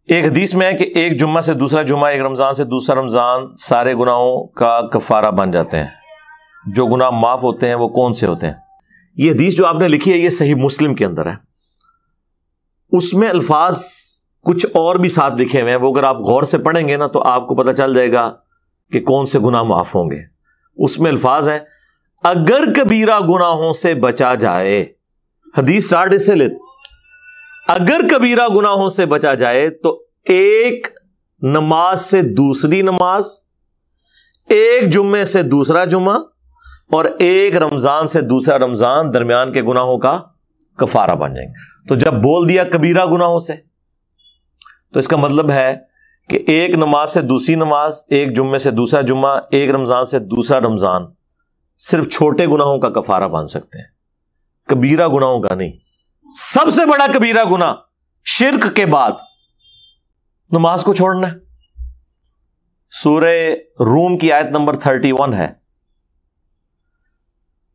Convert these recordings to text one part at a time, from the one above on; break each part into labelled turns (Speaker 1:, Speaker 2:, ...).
Speaker 1: ایک حدیث میں ہے کہ ایک جمعہ سے دوسرا جمعہ، ایک رمضان سے دوسرا رمضان سارے گناہوں کا کفارہ بن جاتے ہیں۔ جو گناہ معاف ہوتے ہیں وہ کون سے ہوتے ہیں؟ یہ حدیث جو آپ نے لکھی ہے یہ صحیح مسلم کے اندر ہے، اس میں الفاظ کچھ اور بھی ساتھ لکھے ہوئے ہیں، وہ اگر آپ غور سے پڑھیں گے نا تو آپ کو پتہ چل جائے گا کہ کون سے گناہ معاف ہوں گے۔ اس میں الفاظ ہیں اگر کبیرہ گناہوں سے بچا جائے، حدیث سٹارٹ اس سے لیتے، اگر کبیرہ گناہوں سے بچا جائے تو ایک نماز سے دوسری نماز، ایک جمعے سے دوسرا جمعہ اور ایک رمضان سے دوسرا رمضان درمیان کے گناہوں کا کفارہ بن جائیں گے۔ تو جب بول دیا کبیرہ گناہوں سے تو اس کا مطلب ہے کہ ایک نماز سے دوسری نماز، ایک جمعے سے دوسرا جمعہ، ایک رمضان سے دوسرا رمضان صرف چھوٹے گناہوں کا کفارہ بن سکتے ہیں، کبیرہ گناہوں کا نہیں۔ سب سے بڑا کبیرہ گناہ شرک کے بعد نماز کو چھوڑنا ہے۔ سورہ روم کی آیت نمبر 31 ہے،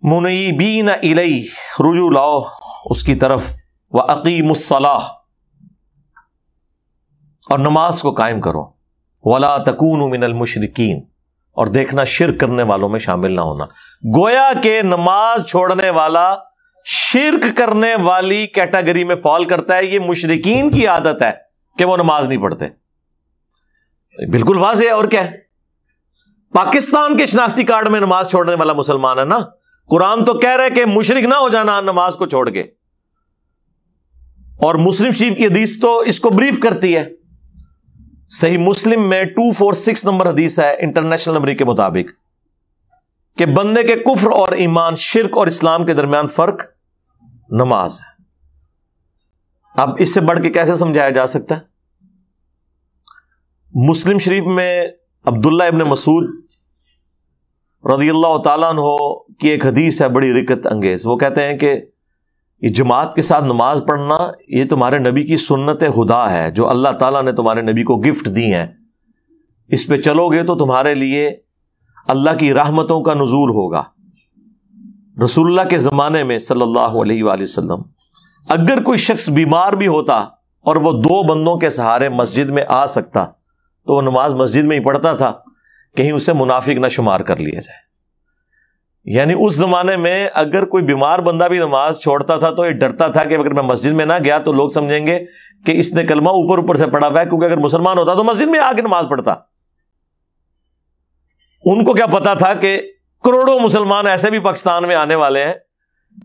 Speaker 1: منیبین الیہ، رجوع لاؤ اس کی طرف، وَأَقِیمُوا الصَّلَاةَ، اور نماز کو قائم کرو، وَلَا تَكُونُوا مِنَ الْمُشْرِكِينَ، اور دیکھنا شرک کرنے والوں میں شامل نہ ہونا۔ گویا کہ نماز چھوڑنے والا شرک کرنے والی کیٹیگری میں فال کرتا ہے۔ یہ مشرکین کی عادت ہے کہ وہ نماز نہیں پڑھتے، بالکل واضح ہے۔ اور کیا ہے؟ پاکستان کے شناختی کارڈ میں نماز چھوڑنے والا مسلمان ہے نا، قرآن تو کہہ رہے کہ مشرک نہ ہو جانا نماز کو چھوڑ کے، اور مسلم شریف کی حدیث تو اس کو بریف کرتی ہے۔ صحیح مسلم میں 246 نمبر حدیث ہے انٹرنیشنل نمبر کے مطابق کہ بندے کے کفر اور ایمان، شرک اور اسلام کے درمیان فرق نماز ہے۔ اب اس سے بڑھ کے کیسے سمجھایا جا سکتا ہے؟ مسلم شریف میں عبداللہ ابن مسعود رضی اللہ تعالیٰ عنہ کی ایک حدیث ہے بڑی رکت انگیز۔ وہ کہتے ہیں کہ یہ جماعت کے ساتھ نماز پڑھنا یہ تمہارے نبی کی سنت خدا ہے جو اللہ تعالیٰ نے تمہارے نبی کو گفٹ دی ہیں، اس پہ چلو گے تو تمہارے لیے اللہ کی رحمتوں کا نزول ہوگا۔ رسول اللہ کے زمانے میں صلی اللہ علیہ وآلہ وسلم اگر کوئی شخص بیمار بھی ہوتا اور وہ 2 بندوں کے سہارے مسجد میں آ سکتا تو وہ نماز مسجد میں ہی پڑھتا تھا، کہیں اسے منافق نہ شمار کر لیا جائے۔ یعنی اس زمانے میں اگر کوئی بیمار بندہ بھی نماز چھوڑتا تھا تو یہ ڈرتا تھا کہ اگر میں مسجد میں نہ گیا تو لوگ سمجھیں گے کہ اس نے کلمہ اوپر سے پڑھا ہوا ہے، کیونکہ اگر مسلمان ہوتا تو مسجد میں آ کے نماز پڑھتا۔ ان کو کیا پتا تھا کہ کروڑوں مسلمان ایسے بھی پاکستان میں آنے والے ہیں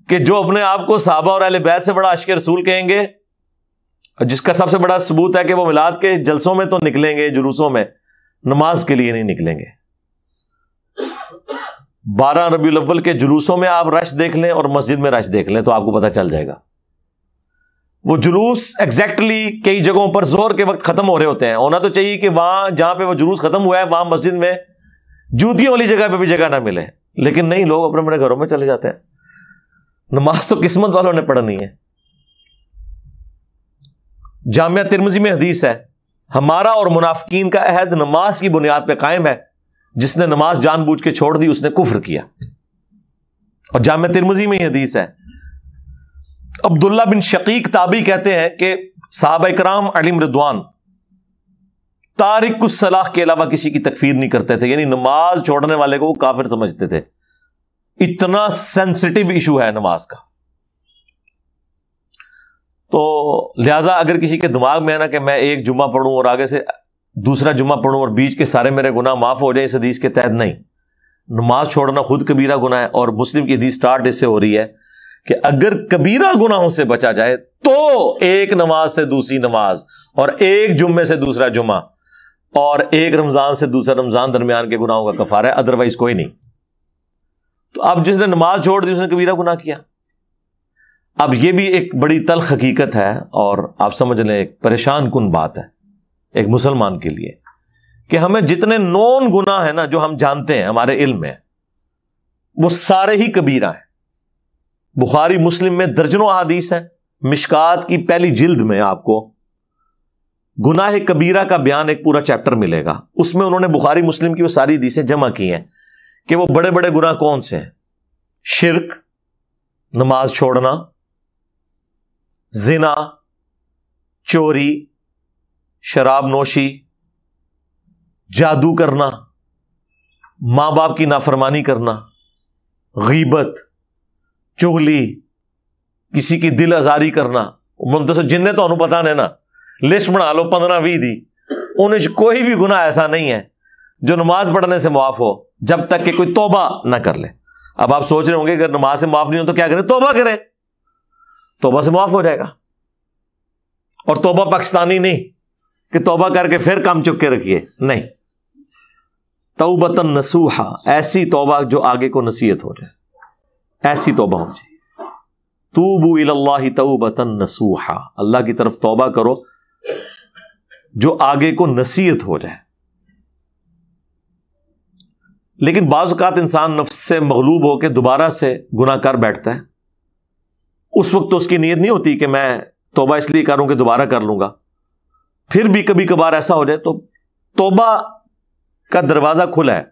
Speaker 1: کہ جو اپنے آپ کو صحابہ اور اہل بیت سے بڑا عاشق رسول کہیں گے، جس کا سب سے بڑا ثبوت ہے کہ وہ میلاد کے جلسوں میں تو نکلیں گے، جلوسوں میں، نماز کے لیے نہیں نکلیں گے۔ 12 ربیع الاول کے جلوسوں میں آپ رش دیکھ لیں اور مسجد میں رش دیکھ لیں تو آپ کو پتہ چل جائے گا۔ وہ جلوس ایگزیکٹلی کئی جگہوں پر ظہر کے وقت ختم ہو رہے ہوتے ہیں، ہونا تو چاہیے کہ وہاں جہاں پہ وہ جلوس ختم ہوا ہے وہاں مسجد میں جوتیوں والی جگہ پہ بھی جگہ نہ ملے، لیکن نہیں، لوگ اپنے اپنے گھروں میں چلے جاتے ہیں۔ نماز تو قسمت والوں نے پڑھنی ہے۔ جامعہ ترمذی میں حدیث ہے، ہمارا اور منافقین کا عہد نماز کی بنیاد پہ قائم ہے، جس نے نماز جان بوجھ کے چھوڑ دی اس نے کفر کیا۔ اور جامعہ ترمذی میں یہ حدیث ہے، عبداللہ بن شقیق تابعی کہتے ہیں کہ صحابہ کرام علیہم رضوان تارک الصلاۃ کے علاوہ کسی کی تکفیر نہیں کرتے تھے، یعنی نماز چھوڑنے والے کو وہ کافر سمجھتے تھے۔ اتنا سینسٹیو ایشو ہے نماز کا۔ تو لہٰذا اگر کسی کے دماغ میں ہے نا کہ میں ایک جمعہ پڑھوں اور آگے سے دوسرا جمعہ پڑھوں اور بیچ کے سارے میرے گناہ معاف ہو جائیں، اس حدیث کے تحت نہیں، نماز چھوڑنا خود کبیرہ گناہ ہے۔ اور مسلم کی حدیث سٹارٹ اس سے ہو رہی ہے کہ اگر کبیرہ گناہوں سے بچا جائے تو ایک نماز سے دوسری نماز اور ایک جمعے سے دوسرا جمعہ اور ایک رمضان سے دوسرا رمضان درمیان کے گناہوں کا کفارہ ہے، ادروائز کوئی نہیں۔ تو اب جس نے نماز چھوڑ دی اس نے کبیرہ گناہ کیا۔ اب یہ بھی ایک بڑی تلخ حقیقت ہے اور آپ سمجھ لیں ایک پریشان کن بات ہے ایک مسلمان کے لیے کہ ہمیں جتنے نون گناہ ہیں نا جو ہم جانتے ہیں ہمارے علم میں، وہ سارے ہی کبیرہ ہیں۔ بخاری مسلم میں درجنوں احادیث ہیں، مشکات کی پہلی جلد میں آپ کو گناہ کبیرہ کا بیان ایک پورا چیپٹر ملے گا، اس میں انہوں نے بخاری مسلم کی وہ ساری حدیثیں جمع کی ہیں کہ وہ بڑے بڑے گناہ کون سے ہیں۔ شرک، نماز چھوڑنا، زنا، چوری، شراب نوشی، جادو کرنا، ماں باپ کی نافرمانی کرنا، غیبت، چغلی، کسی کی دل آزاری کرنا. منتصر جن نے تو انہوں پتا نہیں نا، لسٹ بنا لو 15-20 دی، انہیں کوئی بھی گناہ ایسا نہیں ہے جو نماز پڑھنے سے معاف ہو جب تک کہ کوئی توبہ نہ کر لے. اب آپ سوچ رہے ہوں گے اگر نماز سے معاف نہیں ہو تو کیا کریں؟ توبہ کریں، توبہ سے معاف ہو جائے گا. اور توبہ پاکستانی نہیں کہ توبہ کر کے پھر کام چک کے رکھیے، نہیں، توبۃ نصوحا، ایسی توبہ جو آگے کو نصیحت ہو جائے، ایسی توبہ ہو جائے. توبوا الی اللہ توبۃ نصوحا، اللہ کی طرف توبہ کرو جو آگے کو نصیحت ہو جائے. لیکن بعض اوقات انسان نفس سے مغلوب ہو کے دوبارہ سے گناہ کر بیٹھتا ہے. اس وقت تو اس کی نیت نہیں ہوتی کہ میں توبہ اس لیے کروں کہ دوبارہ کر لوں گا. پھر بھی کبھی کبھار ایسا ہو جائے تو توبہ کا دروازہ کھلا ہے.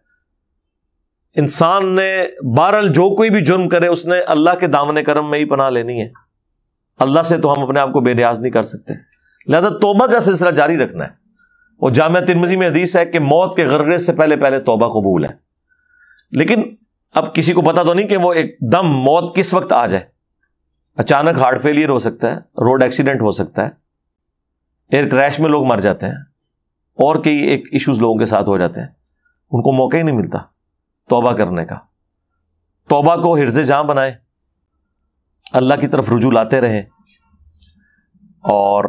Speaker 1: انسان نے بہرحال جو کوئی بھی جرم کرے اس نے اللہ کے دامن کرم میں ہی پناہ لینی ہے. اللہ سے تو ہم اپنے آپ کو بے نیاز نہیں کر سکتے، لہذا توبہ کا سلسلہ جاری رکھنا ہے. اور جامعہ ترمذی میں حدیث ہے کہ موت کے غرغرے سے پہلے پہلے توبہ قبول ہے. لیکن اب کسی کو پتا تو نہیں کہ وہ ایک دم موت کس وقت آ جائے. اچانک ہارٹ فیلئر ہو سکتا ہے، روڈ ایکسیڈنٹ ہو سکتا ہے، ایئر کریش میں لوگ مر جاتے ہیں، اور کئی ایک ایشوز لوگوں کے ساتھ ہو جاتے ہیں، ان کو موقع ہی نہیں ملتا توبہ کرنے کا. توبہ کو حرز جاں بنائیں، اللہ کی طرف رجوع لاتے رہیں، اور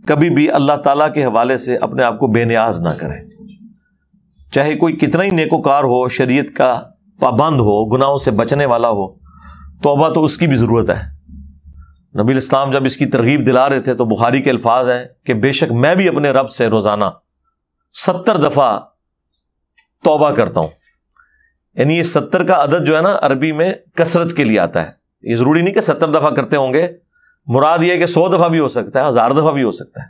Speaker 1: کبھی بھی اللہ تعالیٰ کے حوالے سے اپنے آپ کو بے نیاز نہ کریں. چاہے کوئی کتنا ہی نیکوکار ہو، شریعت کا پابند ہو، گناہوں سے بچنے والا ہو، توبہ تو اس کی بھی ضرورت ہے. نبی الاسلام جب اس کی ترغیب دلا رہے تھے تو بخاری کے الفاظ ہیں کہ بے شک میں بھی اپنے رب سے روزانہ 70 دفعہ توبہ کرتا ہوں. یعنی یہ 70 کا عدد جو ہے نا عربی میں کثرت کے لیے آتا ہے. یہ ضروری نہیں کہ 70 دفعہ کرتے ہوں گے، مراد یہ ہے کہ 100 دفعہ بھی ہو سکتا ہے، 1000 دفعہ بھی ہو سکتا ہے.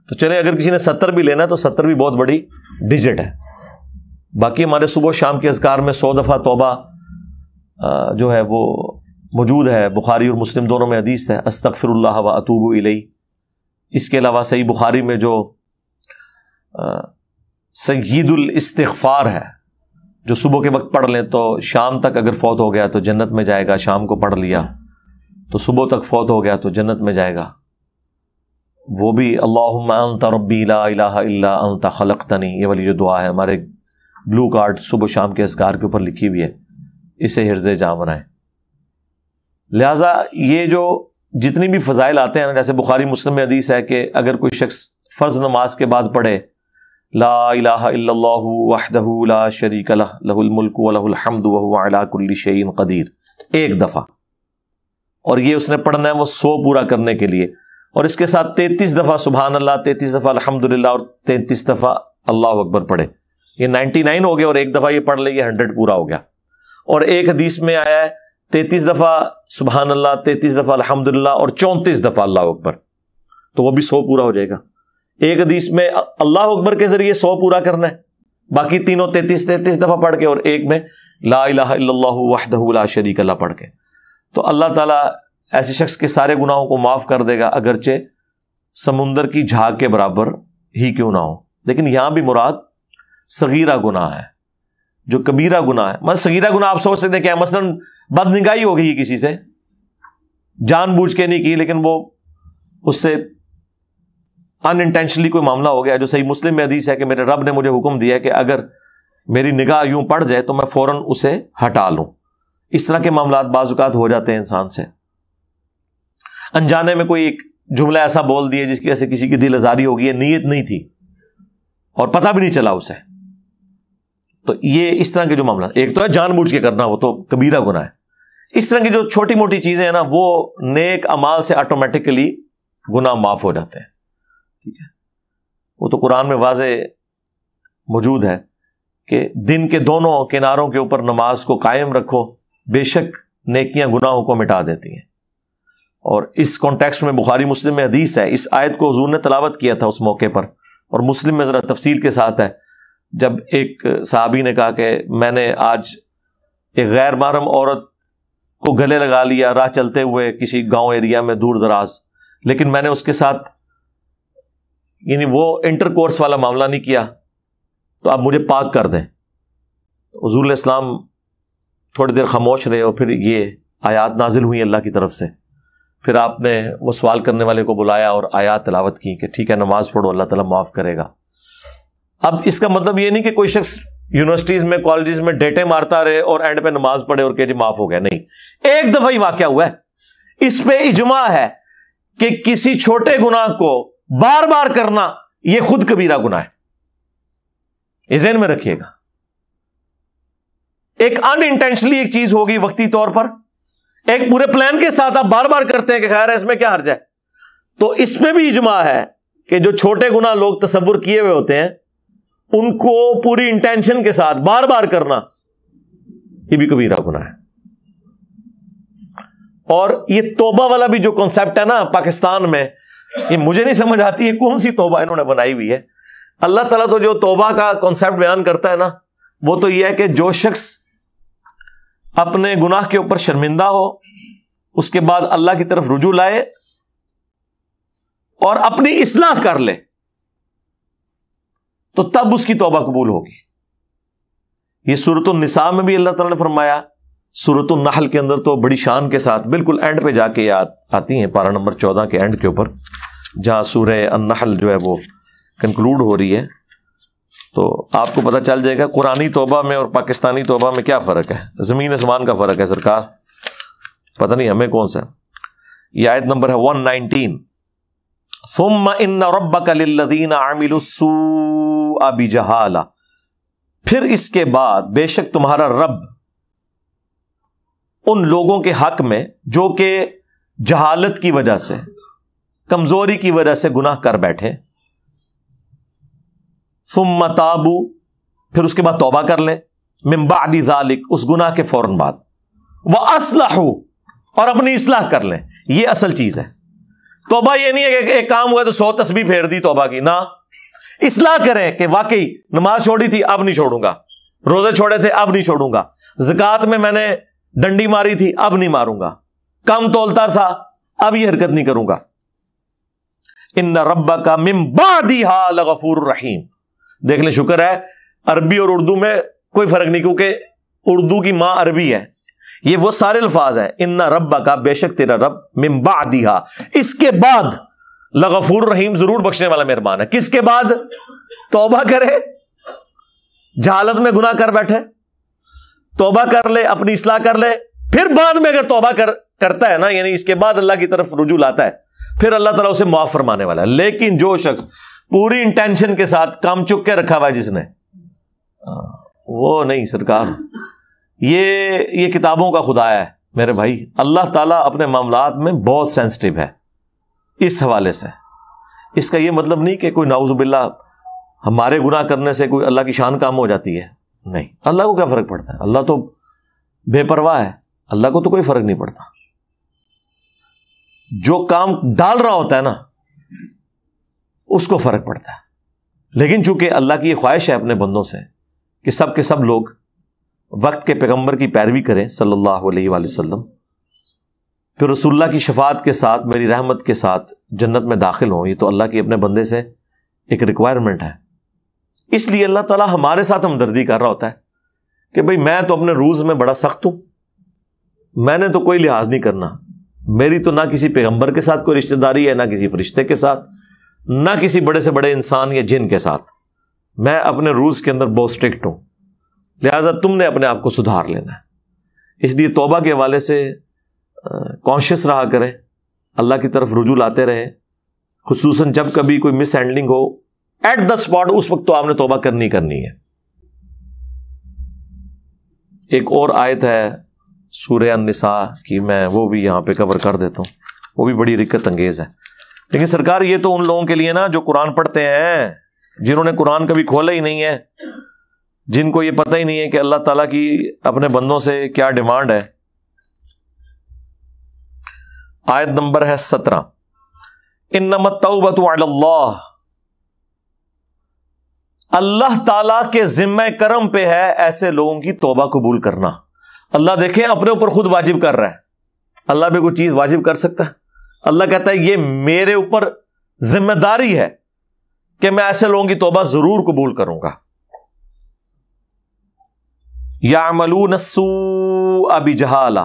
Speaker 1: تو چلے اگر کسی نے 70 بھی لینا ہے تو 70 بھی بہت بڑی ڈیجٹ ہے. باقی ہمارے صبح و شام کے اذکار میں 100 دفعہ توبہ جو ہے وہ موجود ہے. بخاری اور مسلم دونوں میں حدیث ہے، استغفر اللہ و اتوب الیہ. اس کے علاوہ صحیح بخاری میں جو سید الاستغفار ہے، جو صبح کے وقت پڑھ لیں تو شام تک اگر فوت ہو گیا تو جنت میں جائے گا، شام کو پڑھ لیا تو صبح تک فوت ہو گیا تو جنت میں جائے گا. وہ بھی اللہم انت ربی لا الہ الا انت خلقتنی، یہ والی جو دعا ہے ہمارے بلو کارڈ صبح شام کے اذکار کے اوپر لکھی ہوئی ہے، اسے حرز جاں بنائیں. لہٰذا یہ جو جتنی بھی فضائل آتے ہیں، جیسے بخاری مسلم میں حدیث ہے کہ اگر کوئی شخص فرض نماز کے بعد پڑھے لا الہ الا اللہ وحدہ لا شریک لہ لہ الملک ولہ الحمد وہو علی کل شیء قدیر، ایک دفعہ، اور یہ اس نے پڑھنا ہے وہ 100 پورا کرنے کے لیے. اور اس کے ساتھ 33 دفعہ سبحان اللہ، 33 دفعہ الحمدللہ، اور 33 دفعہ اللہ اکبر پڑھے. یہ 99 ہو گیا، اور ایک دفعہ یہ پڑھ لے، یہ 100 پورا ہو گیا. اور ایک حدیث میں آیا ہے 33 دفعہ سبحان اللہ، 33 دفعہ الحمدللہ، اور 34 دفعہ اللہ اکبر، تو وہ بھی 100 پورا ہو جائے گا. ایک حدیث میں اللہ اکبر کے ذریعے 100 پورا کرنا ہے، باقی تینوں 33 دفعہ پڑھ کے، اور ایک میں لا الہ الا اللہ وحدہ لا شریک لہ پڑھ کے. تو اللہ تعالیٰ ایسے شخص کے سارے گناہوں کو معاف کر دے گا، اگرچہ سمندر کی جھاگ کے برابر ہی کیوں نہ ہو. لیکن یہاں بھی مراد صغیرہ گناہ ہے. جو کبیرہ گناہ ہے، مثلا صغیرہ گناہ آپ سوچ سکتے ہیں کہ مثلا بد نگاہی ہو گئی کسی سے، جان بوجھ کے نہیں کی، لیکن وہ اس سے ان انٹینشنلی کوئی معاملہ ہو گیا. جو صحیح مسلم میں حدیث ہے کہ میرے رب نے مجھے حکم دیا ہے کہ اگر میری نگاہ یوں پڑ جائے تو میں فوراً اسے ہٹا لوں. اس طرح کے معاملات بعض اوقات ہو جاتے ہیں انسان سے. انجانے میں کوئی ایک جملہ ایسا بول دیا جس کی وجہ سے کسی کی دل آزاری ہوگی، یہ نیت نہیں تھی اور پتہ بھی نہیں چلا اسے. تو یہ اس طرح کے جو معاملات، ایک تو ہے جان بوجھ کے کرنا، وہ تو کبیرہ گناہ ہے. اس طرح کی جو چھوٹی موٹی چیزیں ہیں نا، وہ نیک اعمال سے آٹومیٹکلی گناہ معاف ہو جاتے ہیں. ٹھیک ہے، وہ تو قرآن میں واضح موجود ہے کہ دن کے دونوں کناروں کے اوپر نماز کو قائم رکھو، بے شک نیکیاں گناہوں کو مٹا دیتی ہیں. اور اس کانٹیکسٹ میں بخاری مسلم میں حدیث ہے، اس آیت کو حضور نے تلاوت کیا تھا اس موقع پر، اور مسلم میں ذرا تفصیل کے ساتھ ہے. جب ایک صحابی نے کہا کہ میں نے آج ایک غیر محرم عورت کو گلے لگا لیا راہ چلتے ہوئے کسی گاؤں ایریا میں دور دراز، لیکن میں نے اس کے ساتھ یعنی وہ انٹر کورس والا معاملہ نہیں کیا تو آپ مجھے پاک کر دیں. حضور علیہ السلام تھوڑی دیر خاموش رہے اور پھر یہ آیات نازل ہوئی اللہ کی طرف سے. پھر آپ نے وہ سوال کرنے والے کو بلایا اور آیات تلاوت کی کہ ٹھیک ہے نماز پڑھو اللہ تعالیٰ معاف کرے گا. اب اس کا مطلب یہ نہیں کہ کوئی شخص یونیورسٹیز میں کالجز میں ڈیٹے مارتا رہے اور اینڈ پہ نماز پڑھے اور کہ جی معاف ہو گیا. نہیں, ایک دفعہ ہی واقعہ ہوا ہے. اس پہ اجماع ہے کہ کسی چھوٹے گناہ کو بار بار کرنا یہ خود کبیرہ گناہ ہے. یہ ذہن میں رکھیے گا. ایک ان انٹینشنلی ایک چیز ہوگی وقتی طور پر, ایک پورے پلان کے ساتھ آپ بار بار کرتے ہیں کہ خیر ہے اس میں کیا حرج ہے. تو اس میں بھی اجماع ہے کہ جو چھوٹے گناہ لوگ تصور کیے ہوئے ہوتے ہیں ان کو پوری انٹینشن کے ساتھ بار بار کرنا یہ بھی کبیرہ گناہ ہے. اور یہ توبہ والا بھی جو کنسپٹ ہے نا پاکستان میں, یہ مجھے نہیں سمجھ آتی ہے کون سی توبہ انہوں نے بنائی ہوئی ہے. اللہ تعالیٰ تو جو توبہ کا کنسپٹ بیان کرتا ہے نا وہ تو یہ ہے کہ جو شخص اپنے گناہ کے اوپر شرمندہ ہو, اس کے بعد اللہ کی طرف رجوع لائے اور اپنی اصلاح کر لے تو تب اس کی توبہ قبول ہوگی. یہ سورۃ النساء میں بھی اللہ تعالیٰ نے فرمایا, سورۃ النحل کے اندر تو بڑی شان کے ساتھ بالکل اینڈ پہ جا کے آتی ہیں, پارہ نمبر 14 کے اینڈ کے اوپر, جہاں سورہ النحل جو ہے وہ کنکلوڈ ہو رہی ہے. تو آپ کو پتہ چل جائے گا قرآنی توبہ میں اور پاکستانی توبہ میں کیا فرق ہے. زمین آسمان کا فرق ہے سرکار, پتہ نہیں ہمیں کون سا. یہ آیت نمبر ہے 119. ثم ان ربک للذین عملوا السوء بجہالہ, پھر اس کے بعد بے شک تمہارا رب ان لوگوں کے حق میں جو کہ جہالت کی وجہ سے, کمزوری کی وجہ سے گناہ کر بیٹھے, ثم تابوا, پھر اس کے بعد توبہ کر لیں, من بعد ذلک, اس گناہ کے فوراً بعد, واصلحوا, اور اپنی اصلاح کر لیں. یہ اصل چیز ہے. توبہ یہ نہیں ہے کہ ایک کام ہوا تو 100 تسبیح پھیر دی توبہ کی, نہ, اصلاح کریں کہ واقعی نماز چھوڑی تھی اب نہیں چھوڑوں گا, روزے چھوڑے تھے اب نہیں چھوڑوں گا, زکوٰۃ میں میں نے ڈنڈی ماری تھی اب نہیں ماروں گا, کم تولتا تھا اب یہ حرکت نہیں کروں گا. ان ربک من بعدھا لغفور رحیم. دیکھ لیں, شکر ہے عربی اور اردو میں کوئی فرق نہیں, کیونکہ اردو کی ماں عربی ہے. یہ وہ سارے الفاظ ہیں, ان ربک, بے شک تیرا رب, من بعدھا, اس کے بعد, لغفور رحیم, ضرور بخشنے والا مہربان ہے. کس کے بعد؟ توبہ کرے, جہالت میں گناہ کر بیٹھے, توبہ کر لے, اپنی اصلاح کر لے, پھر بعد میں اگر توبہ کرتا ہے نا, یعنی اس کے بعد اللہ کی طرف رجوع لاتا ہے, پھر اللہ تعالیٰ اسے معاف فرمانے والا ہے. لیکن جو شخص پوری انٹینشن کے ساتھ کام چک کے رکھا ہوا ہے جس نے, وہ نہیں سرکار. یہ کتابوں کا خدا ہے میرے بھائی. اللہ تعالیٰ اپنے معاملات میں بہت سینسٹیو ہے اس حوالے سے. اس کا یہ مطلب نہیں کہ کوئی نعوذ باللہ ہمارے گناہ کرنے سے کوئی اللہ کی شان کم ہو جاتی ہے. نہیں, اللہ کو کیا فرق پڑتا ہے, اللہ تو بے پرواہ ہے, اللہ کو تو کوئی فرق نہیں پڑتا. جو کام ڈال رہا ہوتا ہے نا اس کو فرق پڑتا ہے. لیکن چونکہ اللہ کی یہ خواہش ہے اپنے بندوں سے کہ سب کے سب لوگ وقت کے پیغمبر کی پیروی کریں صلی اللہ علیہ وآلہ وسلم, پھر رسول اللہ کی شفاعت کے ساتھ, میری رحمت کے ساتھ جنت میں داخل ہوں. یہ تو اللہ کی اپنے بندے سے ایک ریکوائرمنٹ ہے. اس لیے اللہ تعالیٰ ہمارے ساتھ ہمدردی کر رہا ہوتا ہے کہ بھئی میں تو اپنے روز میں بڑا سخت ہوں, میں نے تو کوئی لحاظ نہیں کرنا, میری تو نہ کسی پیغمبر کے ساتھ کوئی رشتہ داری ہے, نہ کسی فرشتے کے ساتھ, نہ کسی بڑے سے بڑے انسان یا جن کے ساتھ. میں اپنے روز کے اندر بہت اسٹرکٹ ہوں, لہٰذا تم نے اپنے آپ کو سدھار لینا ہے. اس لیے توبہ کے حوالے سے کانشیس رہا کرے, اللہ کی طرف رجوع لاتے رہے, خصوصاً جب کبھی کوئی مس ہینڈلنگ ہو ایٹ دا اسپاٹ, اس وقت تو آپ نے توبہ کرنی ہے. ایک اور آیت ہے سورہ النساء کی, میں وہ بھی یہاں پہ کور کر دیتا ہوں, وہ بھی بڑی رکت انگیز ہے. لیکن سرکار یہ تو ان لوگوں کے لیے نا جو قرآن پڑھتے ہیں, جنہوں نے قرآن کبھی کھولا ہی نہیں ہے, جن کو یہ پتہ ہی نہیں ہے کہ اللہ تعالیٰ کی اپنے بندوں سے کیا ڈیمانڈ ہے. آیت نمبر ہے 17. انما التوبۃ علی اللہ, اللہ تعالیٰ کے ذمہ کرم پہ ہے ایسے لوگوں کی توبہ قبول کرنا. اللہ دیکھیں اپنے اوپر خود واجب کر رہا ہے. اللہ بھی کوئی چیز واجب کر سکتا ہے؟ اللہ کہتا ہے یہ میرے اوپر ذمہ داری ہے کہ میں ایسے لوگوں کی توبہ ضرور قبول کروں گا. یعملون السوء بجہالہ،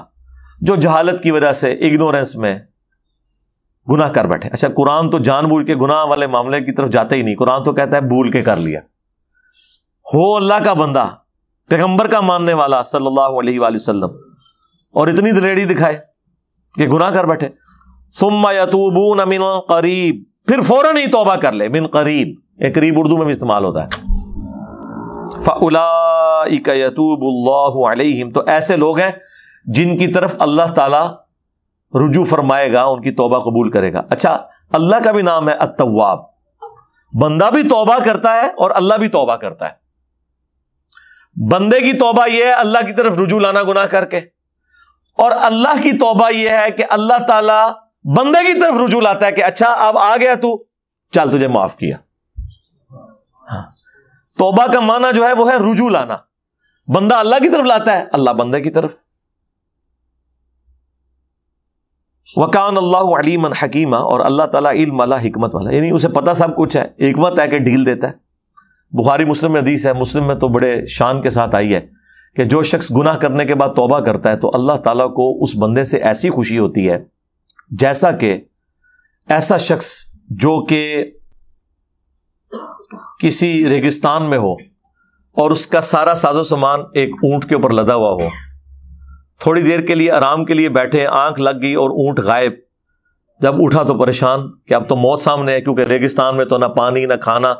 Speaker 1: جو جہالت کی وجہ سے اگنورنس میں گناہ کر بیٹھے. اچھا قرآن تو جان بوجھ کے گناہ والے معاملے کی طرف جاتے ہی نہیں. قرآن تو کہتا ہے بھول کے کر لیا. ہو اللہ کا بندہ، پیغمبر کا ماننے والا صلی اللہ علیہ وآلہ وسلم، اور اتنی دلیری دکھائے کہ گناہ کر بیٹھے. ثم یتوبون من قریب، پھر فوراً ہی توبہ کر لے. من قریب، ایک قریب اردو میں بھی استعمال ہوتا ہے. فَأُولَٰئِكَ يَتُوبُ اللَّهُ عَلَيْهِمْ، تو ایسے لوگ ہیں جن کی طرف اللہ تعالی رجوع فرمائے گا، ان کی توبہ قبول کرے گا. اچھا اللہ کا بھی نام ہے التواب. بندہ بھی توبہ کرتا ہے اور اللہ بھی توبہ کرتا ہے. بندے کی توبہ یہ ہے اللہ کی طرف رجوع لانا گناہ کر کے، اور اللہ کی توبہ یہ ہے کہ اللہ تعالی بندے کی طرف رجوع لاتا ہے کہ اچھا اب آ گیا تو چل تجھے معاف کیا. ہاں، توبہ کا معنی جو ہے وہ ہے رجوع لانا. بندہ اللہ کی طرف لاتا ہے، اللہ بندے کی طرف. وَكَانَ اللَّهُ عَلِيمًا حَكِيمًا، اور اللہ تعالیٰ علم والا، حکمت والا، یعنی اسے پتہ سب کچھ ہے. حکمت ہے کہ ڈھیل دیتا ہے. بخاری مسلم میں حدیث ہے، مسلم میں تو بڑے شان کے ساتھ آئی ہے کہ جو شخص گناہ کرنے کے بعد توبہ کرتا ہے تو اللہ تعالیٰ کو اس بندے سے ایسی خوشی ہوتی ہے جیسا کہ ایسا شخص جو کہ کسی ریگستان میں ہو اور اس کا سارا ساز و سامان ایک اونٹ کے اوپر لدا ہوا ہو. تھوڑی دیر کے لیے آرام کے لیے بیٹھے، آنکھ لگ گئی اور اونٹ غائب. جب اٹھا تو پریشان کہ اب تو موت سامنے ہے، کیونکہ ریگستان میں تو نہ پانی نہ کھانا.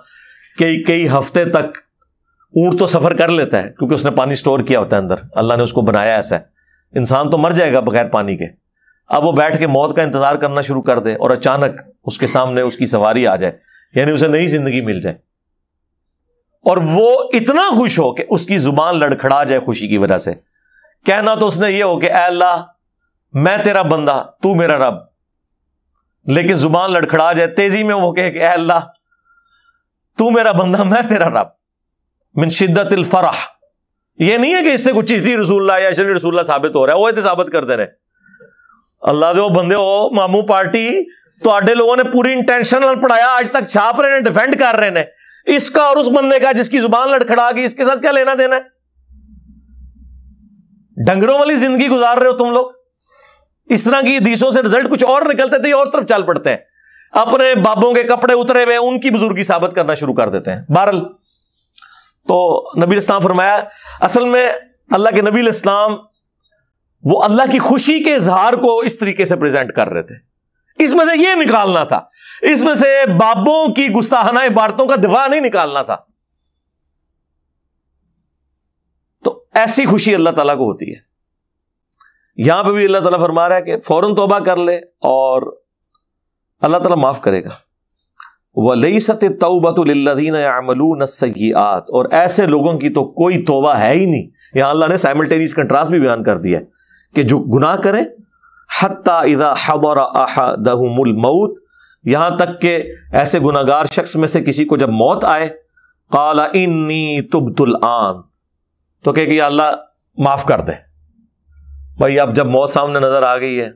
Speaker 1: کئی ہفتے تک اونٹ تو سفر کر لیتا ہے کیونکہ اس نے پانی سٹور کیا ہوتا ہے اندر، اللہ نے اس کو بنایا ایسا ہے. انسان تو مر جائے گا بغیر پانی کے. اب وہ بیٹھ کے موت کا انتظار کرنا شروع کر دے اور اچانک اس کے سامنے اس کی سواری آ جائے، یعنی اسے نئی زندگی مل جائے، اور وہ اتنا خوش ہو کہ اس کی زبان لڑکھڑا جائے خوشی کی وجہ سے. کہنا تو اس نے یہ ہو کہ اے اللہ میں تیرا بندہ تو میرا رب، لیکن زبان لڑکھڑا جائے تیزی میں وہ کہے کہ اے اللہ تو میرا بندہ میں تیرا رب. من شدت الفرح. یہ نہیں ہے کہ اس سے کچھ چیز رسول اللہ یا شریف رسول اللہ ثابت ہو رہا ہے، وہ ثابت کرتے رہے. اللہ دے وہ بندے ہو ماموں پارٹی تو آڈے لوگوں نے پوری انٹینشنل پڑھایا، آج تک چھاپ رہے ہیں، ڈیفینڈ کر رہے ہیں اس کا اور اس بندے کا جس کی زبان لڑکھڑا گئی. اس کے ساتھ کیا لینا دینا ہے؟ ڈنگروں والی زندگی گزار رہے ہو تم لوگ. اس طرح کی حدیثوں سے رزلٹ کچھ اور نکلتے تھے، اور طرف چل پڑتے ہیں، اپنے بابوں کے کپڑے اترے ہوئے ان کی بزرگی ثابت کرنا شروع کر دیتے ہیں. بہرحال تو نبی اسلام فرمایا اصل میں اللہ کے نبی اسلام وہ اللہ کی خوشی کے اظہار کو اس طریقے سے پریزنٹ کر رہے تھے. اس میں سے یہ نکالنا تھا، اس میں سے بابوں کی گستاخانہ عبارتوں کا دفاع نہیں نکالنا تھا. تو ایسی خوشی اللہ تعالیٰ کو ہوتی ہے. یہاں پہ بھی اللہ تعالیٰ فرما رہا ہے کہ فوراً توبہ کر لے اور اللہ تعالیٰ معاف کرے گا. وَلَيْسَتِ التَّوْبَةُ لِلَّذِينَ يَعْمَلُونَ السَّيِّئَاتِ، اور ایسے لوگوں کی تو کوئی توبہ ہے ہی نہیں. یہاں اللہ نے سائملٹینیس کنٹراسٹ بھی بیان کر دیا ہے کہ جو گناہ کرے حَتَّى إِذَا حَضَرَ أَحَدَهُمُ الْمَوْتِ، یہاں تک کہ ایسے گناہگار شخص میں سے کسی کو جب موت آئے، قَالَ إِنِّي تُبْتُ الْآنَ، تو کہ یا اللہ معاف کر دے. بھائی اب جب موت سامنے نظر آ گئی ہے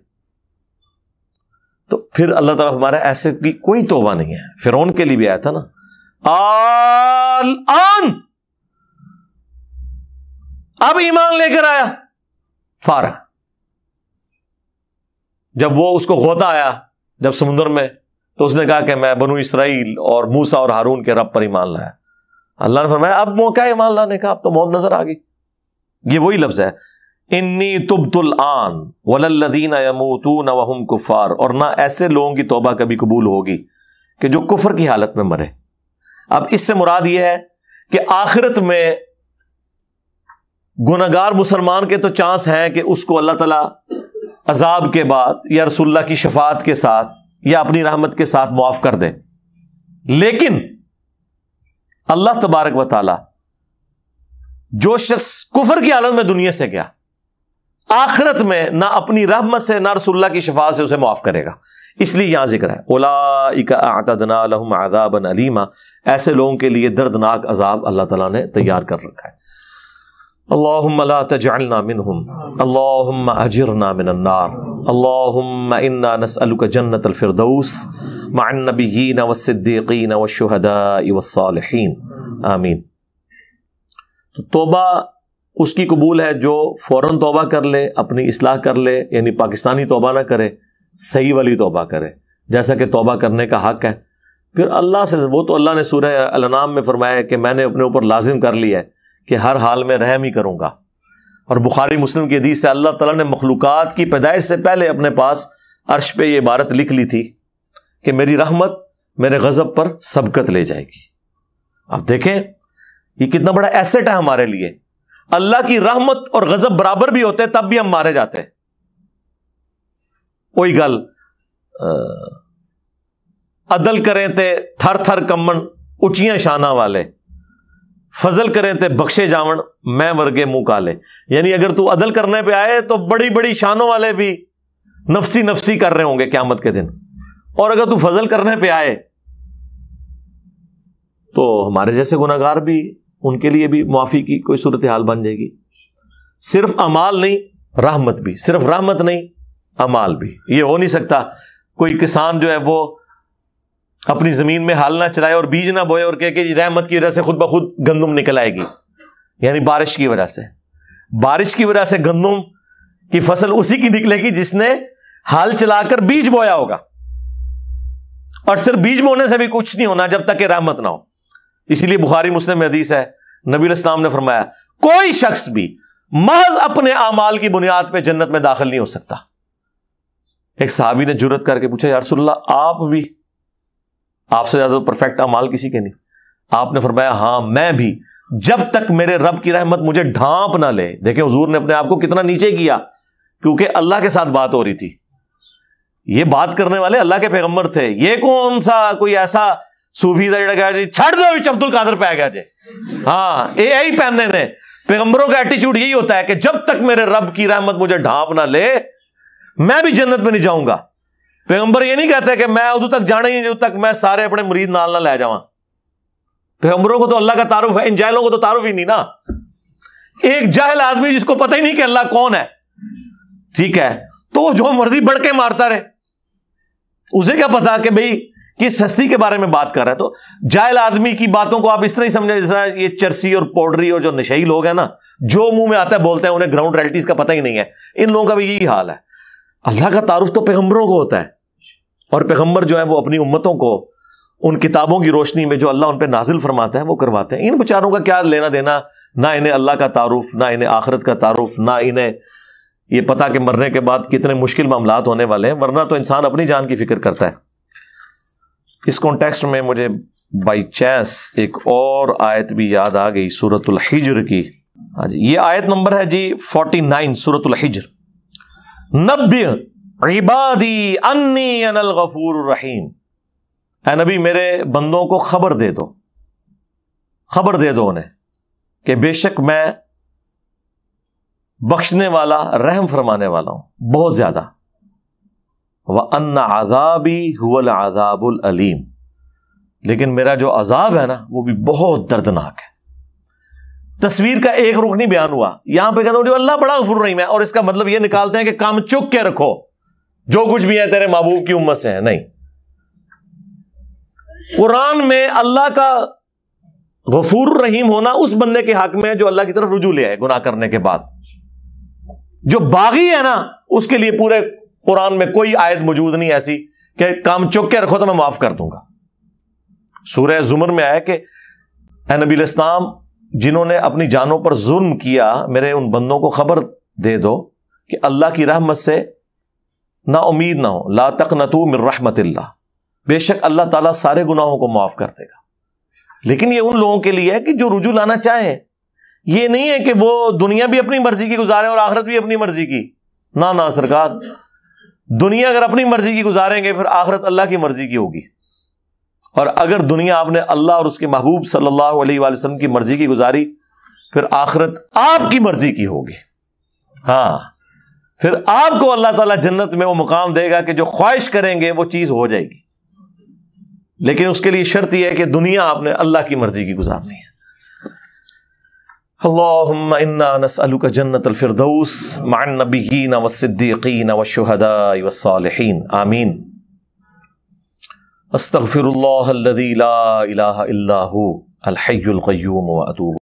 Speaker 1: تو پھر اللہ تعالیٰ ہمارا ایسے کی کوئی توبہ نہیں ہے. فرعون کے لیے بھی آیا تھا نا، الآن اب ایمان لے کر آیا فارغ. جب وہ اس کو غوطہ آیا جب سمندر میں، تو اس نے کہا کہ میں بنو اسرائیل اور موسیٰ اور ہارون کے رب پر ایمان لایا. اللہ نے فرمایا اب موقع ہے ایمان لانے کا، اب تو موت نظر آ گئی. یہ وہی لفظ ہے انی تبت الآن وللذین یموتون وہم کفار، اور نہ ایسے لوگوں کی توبہ کبھی قبول ہوگی کہ جو کفر کی حالت میں مرے. اب اس سے مراد یہ ہے کہ آخرت میں گناہگار مسلمان کے تو چانس ہیں کہ اس کو اللہ تعالیٰ عذاب کے بعد یا رسول اللہ کی شفاعت کے ساتھ یا اپنی رحمت کے ساتھ معاف کر دے، لیکن اللہ تبارک و تعالی جو شخص کفر کی حالت میں دنیا سے گیا، آخرت میں نہ اپنی رحمت سے نہ رسول اللہ کی شفاعت سے اسے معاف کرے گا. اس لیے یہاں ذکر ہے اولئک اعتدنا لهم عذابا الیما، ایسے لوگوں کے لیے دردناک عذاب اللہ تعالیٰ نے تیار کر رکھا ہے. اللہم لا تجعلنا منہم، اللہم اجرنا من النار، اللہم انا نسألک جنت الفردوس مع النبیین والصدیقین والشہداء والصالحین، آمین۔ تو توبہ اس کی قبول ہے جو فوراً توبہ کر لے، اپنی اصلاح کر لے، یعنی پاکستانی توبہ نہ کرے، صحیح والی توبہ کرے جیسا کہ توبہ کرنے کا حق ہے۔ پھر اللہ سے، وہ تو اللہ نے سورہ الانعام میں فرمایا ہے کہ میں نے اپنے اوپر لازم کر لیا ہے کہ ہر حال میں رحم ہی کروں گا، اور بخاری مسلم کی حدیث سے اللہ تعالیٰ نے مخلوقات کی پیدائش سے پہلے اپنے پاس عرش پہ یہ عبارت لکھ لی تھی کہ میری رحمت میرے غضب پر سبقت لے جائے گی۔ اب دیکھیں یہ کتنا بڑا ایسٹ ہے ہمارے لیے، اللہ کی رحمت اور غضب برابر بھی ہوتے تب بھی ہم مارے جاتے۔ وہی گل عدل کریں تے تھر تھر کمن اچیاں شانہ والے، فضل کریں تے بخشے جاون میں ورگے منہ کالے۔ یعنی اگر تو عدل کرنے پہ آئے تو بڑی بڑی شانوں والے بھی نفسی نفسی کر رہے ہوں گے قیامت کے دن، اور اگر تو فضل کرنے پہ آئے تو ہمارے جیسے گناہگار بھی، ان کے لیے بھی معافی کی کوئی صورتحال بن جائے گی۔ صرف اعمال نہیں رحمت بھی، صرف رحمت نہیں اعمال بھی۔ یہ ہو نہیں سکتا کوئی کسان جو ہے وہ اپنی زمین میں ہل نہ چلائے اور بیج نہ بوئے اور کہے کہ رحمت کی وجہ سے خود بخود گندم نکل آئے گی، یعنی بارش کی وجہ سے۔ بارش کی وجہ سے گندم کی فصل اسی کی نکلے گی جس نے ہل چلا کر بیج بویا ہوگا، اور صرف بیج بونے سے بھی کچھ نہیں ہونا جب تک کہ رحمت نہ ہو۔ اسی لیے بخاری مسلم میں حدیث ہے، نبی علیہ السلام نے فرمایا کوئی شخص بھی محض اپنے اعمال کی بنیاد پہ جنت میں داخل نہیں ہو سکتا۔ ایک صحابی نے جرت کر کے پوچھا یا رسول اللہ آپ بھی، آپ سے زیادہ پرفیکٹ اعمال کسی کے نہیں؟ آپ نے فرمایا ہاں میں بھی، جب تک میرے رب کی رحمت مجھے ڈھانپ نہ لے۔ دیکھیں حضور نے اپنے آپ کو کتنا نیچے کیا، کیونکہ اللہ کے ساتھ بات ہو رہی تھی۔ یہ بات کرنے والے اللہ کے پیغمبر تھے، یہ کون سا کوئی ایسا صوفی دا جڑا گیا جی چھڑ دو عبد القادر پہ آ گیا جی، ہاں یہی پہننے نے۔ پیغمبروں کا ایٹیچیوڈ یہی ہوتا ہے کہ جب تک میرے رب کی رحمت مجھے ڈھانپ نہ لے میں بھی جنت میں نہیں جاؤں گا۔ پیغمبر یہ نہیں کہتے کہ میں ادھر تک جانا ہی جب تک میں سارے اپنے مرید نال نہ لے جاؤں۔ پیغمبروں کو تو اللہ کا تعارف ہے، ان جاہلوں کو تو تعارف ہی نہیں نا۔ ایک جاہل آدمی جس کو پتہ ہی نہیں کہ اللہ کون ہے، ٹھیک ہے، تو وہ جو مرضی بڑھ کے مارتا رہے، اسے کیا پتا کہ بھئی کس ہستی کے بارے میں بات کر رہا ہے۔ تو جاہل آدمی کی باتوں کو آپ اس طرح ہی سمجھیں جیسا یہ چرسی اور پاؤڈری اور جو نشئی لوگ ہیں نا، جو منہ میں آتا ہے بولتے ہیں، انہیں گراؤنڈ ریئلٹیز کا پتہ ہی نہیں ہے۔ ان لوگوں کا بھی یہی حال ہے۔ اللہ کا تعارف تو پیغمبروں کو ہوتا ہے، اور پیغمبر جو ہے وہ اپنی امتوں کو ان کتابوں کی روشنی میں جو اللہ ان پہ نازل فرماتا ہے وہ کرواتے ہیں۔ ان بیچاروں کا کیا لینا دینا، نہ انہیں اللہ کا تعارف، نہ انہیں آخرت کا تعارف، نہ انہیں یہ پتا کہ مرنے کے بعد کتنے مشکل معاملات ہونے والے ہیں، ورنہ تو انسان اپنی جان کی فکر کرتا ہے۔ اس کانٹیکسٹ میں مجھے بائی چانس ایک اور آیت بھی یاد آ گئی سورۃ الحجر کی۔ ہاں جی، یہ آیت نمبر ہے جی 49 سورۃ الحجر۔ نبئ عبادی انی انا الغفور الرحیم، اے نبی میرے بندوں کو خبر دے دو، خبر دے دو انہیں کہ بے شک میں بخشنے والا، رحم فرمانے والا ہوں بہت زیادہ۔ وَأَنَّ عَذَابِي هُوَ الْعَذَابُ الْأَلِيمُ، لیکن میرا جو عذاب ہے نا وہ بھی بہت دردناک ہے۔ تصویر کا ایک رخ نہیں بیان ہوا، یہاں پہ کہتے ہیں جو اللہ بڑا غفور رحیم ہے، اور اس کا مطلب یہ نکالتے ہیں کہ کام چک کے رکھو، جو کچھ بھی ہے تیرے محبوب کی امت سے ہے۔ نہیں، قرآن میں اللہ کا غفور الرحیم ہونا اس بندے کے حق میں جو اللہ کی طرف رجوع لے آئے گناہ کرنے کے بعد۔ جو باغی ہے نا اس کے لیے پورے قرآن میں کوئی آیت موجود نہیں ایسی کہ کام چک کے رکھو تو میں معاف کر دوں گا۔ سورہ زمر میں آیا کہ اے نبی علیہ السلام جنہوں نے اپنی جانوں پر ظلم کیا میرے ان بندوں کو خبر دے دو کہ اللہ کی رحمت سے نا امید نہ ہو، لا تقنطوا من رحمت اللہ، بے شک اللہ تعالیٰ سارے گناہوں کو معاف کر دے گا۔ لیکن یہ ان لوگوں کے لیے ہے کہ جو رجوع لانا چاہیں، یہ نہیں ہے کہ وہ دنیا بھی اپنی مرضی کی گزاریں اور آخرت بھی اپنی مرضی کی۔ نہ سرکار، دنیا اگر اپنی مرضی کی گزاریں گے پھر آخرت اللہ کی مرضی کی ہوگی، اور اگر دنیا آپ نے اللہ اور اس کے محبوب صلی اللہ علیہ وآلہ وسلم کی مرضی کی گزاری پھر آخرت آپ کی مرضی کی ہوگی۔ ہاں، پھر آپ کو اللہ تعالیٰ جنت میں وہ مقام دے گا کہ جو خواہش کریں گے وہ چیز ہو جائے گی، لیکن اس کے لیے شرط یہ ہے کہ دنیا آپ نے اللہ کی مرضی کی گزارنی ہے۔ اللہم انا نسألک جنت الفردوس مع النبیین والصدیقین والشہداء والصالحین آمین. استغفر اللہ الذی لا الہ الا ہو الحی القیوم واتوب